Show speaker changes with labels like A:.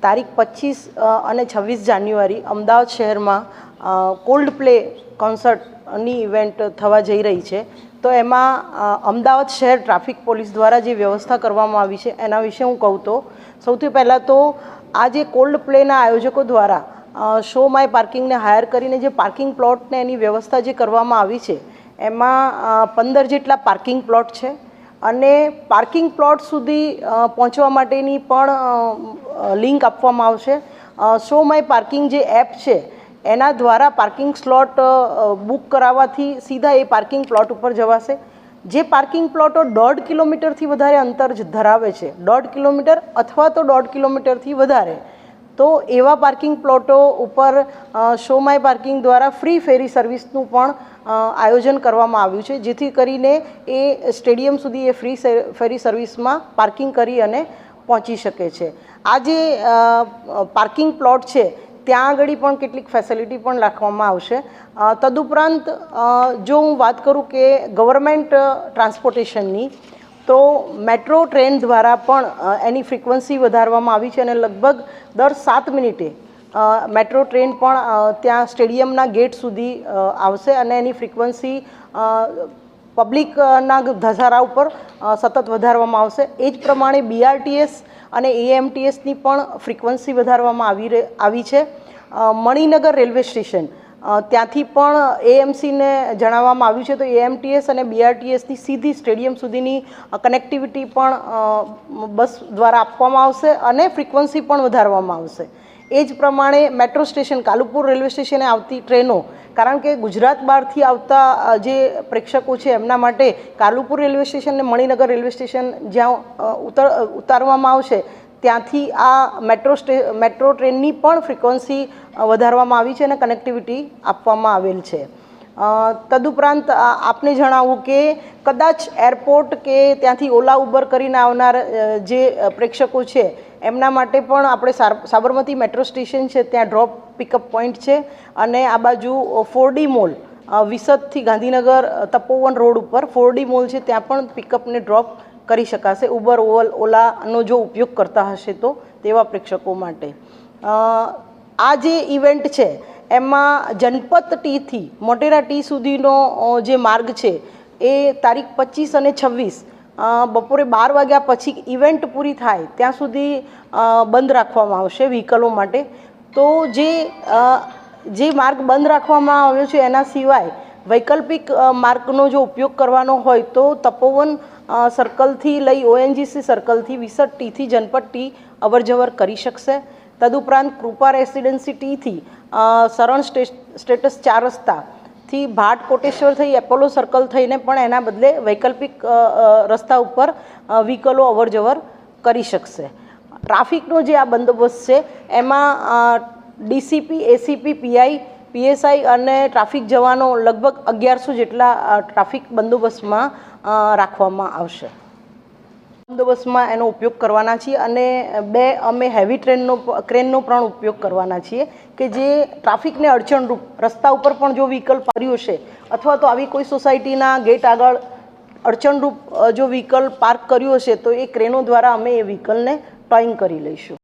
A: તારીખ 25 અને 26 જાન્યુઆરી અમદાવાદ શહેરમાં કોલ્ડ પ્લે કોન્સર્ટની ઇવેન્ટ થવા જઈ રહી છે। તો એમાં અમદાવાદ શહેર ટ્રાફિક પોલીસ દ્વારા જે વ્યવસ્થા કરવામાં આવી છે એના વિશે હું કહું તો સૌથી પહેલાં તો આ જે કોલ્ડ પ્લેના આયોજકો દ્વારા શો માય પાર્કિંગને હાયર કરીને જે પાર્કિંગ પ્લોટને એની વ્યવસ્થા જે કરવામાં આવી છે એમાં 15 જેટલા પાર્કિંગ પ્લોટ છે અને પાર્કિંગ પ્લોટ સુધી પહોંચવા માટેની પણ લિંક આપવામાં આવશે। શો માય પાર્કિંગ જે એપ છે એના દ્વારા પાર્કિંગ સ્લોટ બુક કરાવવાથી સીધા એ પાર્કિંગ પ્લોટ ઉપર જવાશે। જે પાર્કિંગ પ્લોટો 1.5 કિલોમીટરથી વધારે અંતર ધરાવે છે, 1.5 કિલોમીટર અથવા તો 1.5 કિલોમીટરથી વધારે, તો એવા પાર્કિંગ પ્લોટો ઉપર શો માય પાર્કિંગ દ્વારા ફ્રી ફેરી સર્વિસનું પણ આયોજન કરવામાં આવ્યું છે, જેથી કરીને એ સ્ટેડિયમ સુધી એ ફ્રી ફેરી સર્વિસમાં પાર્કિંગ કરી અને પહોંચી શકે છે। આ જે પાર્કિંગ પ્લોટ છે ત્યાં આગળ પણ કેટલીક ફેસિલિટી પણ રાખવામાં આવશે। તદુપરાંત જો હું વાત કરું કે ગવર્મેન્ટ ટ્રાન્સપોર્ટેશનની, તો મેટ્રો ટ્રેન દ્વારા પણ એની ફ્રિકવન્સી વધારવામાં આવી છે અને લગભગ દર 7 મિનિટે મેટ્રો ટ્રેન પણ ત્યાં સ્ટેડિયમના ગેટ સુધી આવશે અને એની ફ્રિકવન્સી પબ્લિકના ધસારા ઉપર સતત વધારવામાં આવશે। એ જ પ્રમાણે BRTS અને AMTSની પણ ફ્રિકવન્સી વધારવામાં આવી છે। મણિનગર રેલવે સ્ટેશન ત્યાંથી પણ AMCને જણાવવામાં આવ્યું છે, તો AMTS અને BRTSની સીધી સ્ટેડિયમ સુધીની કનેક્ટિવિટી પણ બસ દ્વારા આપવામાં આવશે અને ફ્રિકવન્સી પણ વધારવામાં આવશે। એ જ પ્રમાણે મેટ્રો સ્ટેશન કાલુપુર રેલવે સ્ટેશને આવતી ટ્રેનો, કારણ કે ગુજરાત બહારથી આવતા જે પ્રેક્ષકો છે એમના માટે કાલુપુર રેલવે સ્ટેશન અને મણિનગર રેલવે સ્ટેશન જ્યાં ઉતારવામાં આવશે ત્યાંથી આ મેટ્રો ટ્રેનની પણ ફ્રિકવન્સી વધારવામાં આવી છે અને કનેક્ટિવિટી આપવામાં આવેલ છે। તદુપરાંત આપને જણાવું કે કદાચ એરપોર્ટ કે ત્યાંથી ઓલા ઉબર કરીને આવનાર જે પ્રેક્ષકો છે એમના માટે પણ આપણે સાબરમતી મેટ્રો સ્ટેશન છે ત્યાં ડ્રોપ પિકઅપ પોઈન્ટ છે અને આ બાજુ 4D મોલ વિસદથી ગાંધીનગર તપોવન રોડ ઉપર 4D મોલ છે ત્યાં પણ પિકઅપને ડ્રોપ કરી શકાશે ઉબર ઓલાનો જો ઉપયોગ કરતા હશે તો તેવા પ્રેક્ષકો માટે। આ જે ઇવેન્ટ છે એમાં જનપથ ટીથી મોટેરા ટી સુધીનો જે માર્ગ છે એ તારીખ 25 અને 26 બપોરે 12 વાગ્યા પછી ઇવેન્ટ પૂરી થાય ત્યાં સુધી બંધ રાખવામાં આવશે વ્હીકલો માટે। તો જે માર્ગ બંધ રાખવામાં આવ્યો છે એના સિવાય વૈકલ્પિક માર્ગનો જો ઉપયોગ કરવાનો હોય તો તપોવન સર્કલથી લઈ ONGC સર્કલથી વિસદ ટીથી જનપથ ટી અવરજવર કરી શકશે। તદુપરાંત કૃપા રેસિડેન્સી ટીથી શરણ સ્ટેટસ 4 રસ્તાથી ભાટ કોટેશ્વર થઈ એપોલો સર્કલ થઈને પણ એના બદલે વૈકલ્પિક રસ્તા ઉપર વ્હીકલો અવરજવર કરી શકશે। ટ્રાફિકનો જે આ બંદોબસ્ત છે એમાં DCP, ACP, PI, PSI અને ટ્રાફિક જવાનો લગભગ 1100 જેટલા ટ્રાફિક બંદોબસ્તમાં રાખવામાં આવશે। બંદોબસ્તમાં એનો ઉપયોગ કરવાના છીએ અને 2 અમે હેવી ક્રેનનો પણ ઉપયોગ કરવાના છીએ કે જે ટ્રાફિકને અડચણરૂપ રસ્તા ઉપર પણ જો વ્હીકલ પાર્યું હશે અથવા તો આવી કોઈ સોસાયટીના ગેટ આગળ અડચણરૂપ જો વ્હીકલ પાર્ક કર્યું હશે તો એ ક્રેનો દ્વારા અમે એ વ્હીકલને ટોઈંગ કરી લઈશું।